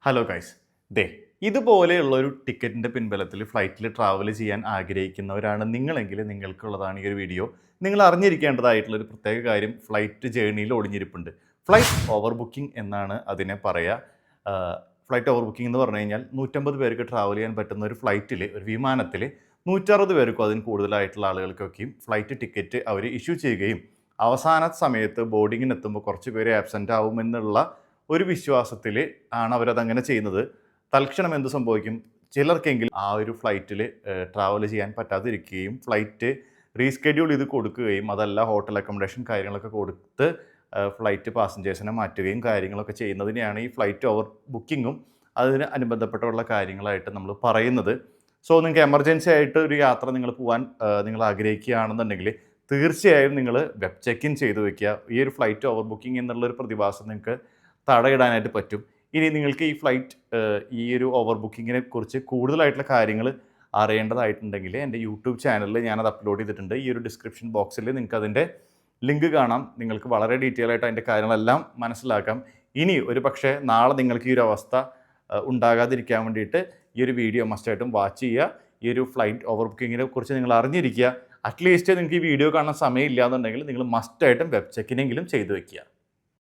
Hello guys ദേ ഇതുപോലെയുള്ള ഒരു ടിക്കറ്റിൻ്റെ പിൻബലത്തിൽ ഫ്ലൈറ്റിൽ ട്രാവൽ ചെയ്യാൻ ആഗ്രഹിക്കുന്നവരാണ് നിങ്ങളെങ്കിൽ നിങ്ങൾക്കുള്ളതാണ് ഈ ഒരു വീഡിയോ. നിങ്ങൾ അറിഞ്ഞിരിക്കേണ്ടതായിട്ടുള്ള ഒരു പ്രത്യേക കാര്യം ഫ്ലൈറ്റ് ജേണിയിൽ ഒളിഞ്ഞിരിപ്പുണ്ട്. ഫ്ലൈറ്റ് ഓവർ ബുക്കിംഗ് എന്നാണ് അതിനെ പറയുക. ഫ്ലൈറ്റ് ഓവർ ബുക്കിംഗ് എന്ന് പറഞ്ഞു കഴിഞ്ഞാൽ 150 പേർക്ക് ട്രാവൽ ചെയ്യാൻ പറ്റുന്ന ഒരു ഫ്ലൈറ്റിൽ, ഒരു വിമാനത്തിൽ 160 പേർക്കും അതിന് കൂടുതലായിട്ടുള്ള ആളുകൾക്കൊക്കെയും ഫ്ലൈറ്റ് ടിക്കറ്റ് അവർ ഇഷ്യൂ ചെയ്യുകയും അവസാന സമയത്ത് ബോർഡിങ്ങിനെത്തുമ്പോൾ കുറച്ച് പേര് ആബ്സെൻ്റ് ആവുമെന്നുള്ള ഒരു വിശ്വാസത്തിൽ ആണ് അവരതങ്ങനെ ചെയ്യുന്നത്. തൽക്ഷണം എന്ത് സംഭവിക്കും? ചിലർക്കെങ്കിലും ആ ഒരു ഫ്ലൈറ്റിൽ ട്രാവൽ ചെയ്യാൻ പറ്റാതിരിക്കുകയും ഫ്ലൈറ്റ് റീസ്കെഡ്യൂൾ ചെയ്ത് കൊടുക്കുകയും അതല്ല ഹോട്ടൽ അക്കോമഡേഷൻ കാര്യങ്ങളൊക്കെ കൊടുത്ത് ഫ്ലൈറ്റ് പാസഞ്ചേഴ്സിനെ മാറ്റുകയും കാര്യങ്ങളൊക്കെ ചെയ്യുന്നതിനെയാണ് ഈ ഫ്ലൈറ്റ് ഓവർ ബുക്കിങ്ങും അതിന് അനുബന്ധപ്പെട്ടുള്ള കാര്യങ്ങളായിട്ട് നമ്മൾ പറയുന്നത്. സോ നിങ്ങൾക്ക് എമർജൻസി ആയിട്ട് ഒരു യാത്ര നിങ്ങൾ പോകാൻ നിങ്ങൾ ആഗ്രഹിക്കുകയാണെന്നുണ്ടെങ്കിൽ തീർച്ചയായും നിങ്ങൾ വെബ് ചെക്ക് ഇൻ ചെയ്ത് വെക്കുക. ഈ ഒരു ഫ്ലൈറ്റ് ഓവർ ബുക്കിംഗ് എന്നുള്ളൊരു പ്രതിഭാസം നിങ്ങൾക്ക് തടയിടാനായിട്ട് പറ്റും. ഇനി നിങ്ങൾക്ക് ഈ ഫ്ലൈറ്റ് ഈ ഒരു ഓവർ ബുക്കിങ്ങിനെ കുറിച്ച് കൂടുതലായിട്ടുള്ള കാര്യങ്ങൾ അറിയേണ്ടതായിട്ടുണ്ടെങ്കിൽ എൻ്റെ യൂട്യൂബ് ചാനലിൽ ഞാനത് അപ്ലോഡ് ചെയ്തിട്ടുണ്ട്. ഈ ഒരു ഡിസ്ക്രിപ്ഷൻ ബോക്സിൽ നിങ്ങൾക്ക് അതിൻ്റെ ലിങ്ക് കാണാം. നിങ്ങൾക്ക് വളരെ ഡീറ്റെയിൽ ആയിട്ട് അതിൻ്റെ കാര്യങ്ങളെല്ലാം മനസ്സിലാക്കാം. ഇനി ഒരു പക്ഷേ നാളെ നിങ്ങൾക്ക് ഈ ഒരു അവസ്ഥ ഉണ്ടാകാതിരിക്കാൻ വേണ്ടിയിട്ട് ഈ ഒരു വീഡിയോ മസ്റ്റായിട്ടും വാച്ച് ചെയ്യുക. ഈ ഒരു ഫ്ലൈറ്റ് ഓവർ ബുക്കിങ്ങിനെ കുറിച്ച് നിങ്ങൾ അറിഞ്ഞിരിക്കുക. അറ്റ്ലീസ്റ്റ് നിങ്ങൾക്ക് ഈ വീഡിയോ കാണാൻ സമയമില്ല എന്നുണ്ടെങ്കിൽ നിങ്ങൾ മസ്റ്റായിട്ടും വെബ് ചെക്കിനെങ്കിലും ചെയ്ത് വെക്കുക.